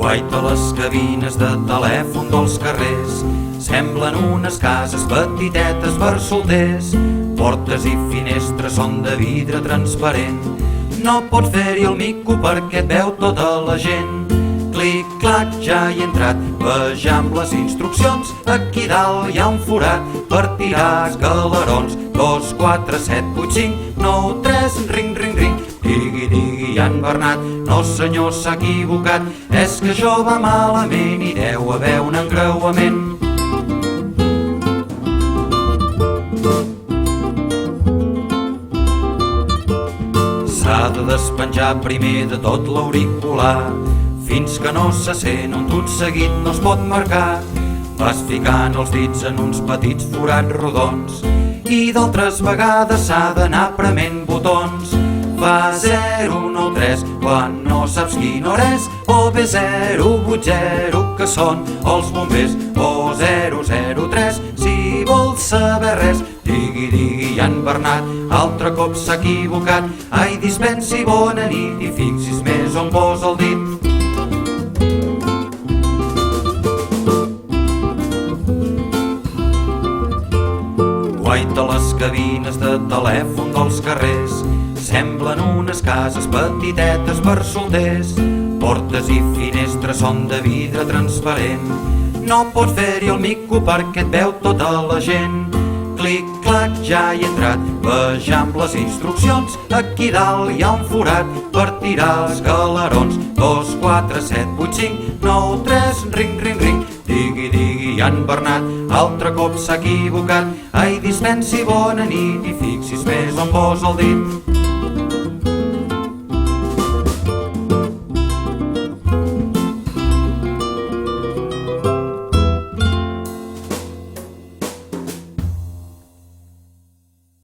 Guaita, les cabines de telèfon dels carrers semblen unes cases petitetes per solters. Portes i finestres són de vidre transparent, no pots fer-hi el mico perquè et veu tota la gent. Clic-clac, ja hi he entrat, vejam les instruccions. Aquí dalt hi ha un forat per tirar escalerons. 2, 4, 7, 8, 5, 9, 3, ring, ring, ring. Digui, digui, en Bernat, no senyor, s'ha equivocat. És que això va malament i deu haver un encreuament. S'ha de despenjar primer de tot l'auricular, fins que no se sent un tot seguit no es pot marcar. Vas ficant els dits en uns petits forats rodons i d'altres vegades s'ha d'anar prement botons. Fa 093 quan no saps quina hora és, o bé 080 que són els bombers, o 003 si vols saber res. Digui, digui, en Bernat, altre cop s'ha equivocat. Ai, dispensi, bona nit, i fixis més on posa el dit. Guaita, les cabines de telèfon dels carrers semblen unes cases petitetes per solters. Portes i finestres són de vidre transparent, no pots fer-hi el mico perquè et veu tota la gent. Clic-clac, ja hi he entrat, vejam les instruccions. Aquí dalt hi ha un forat per tirar escalerons. 2, 4, 7, 8, 5, 9, 3, ring, ring, ring. Digui, digui, en Bernat, altre cop s'ha equivocat. Ai, dispensi, bona nit, i fixis més on posa el dit.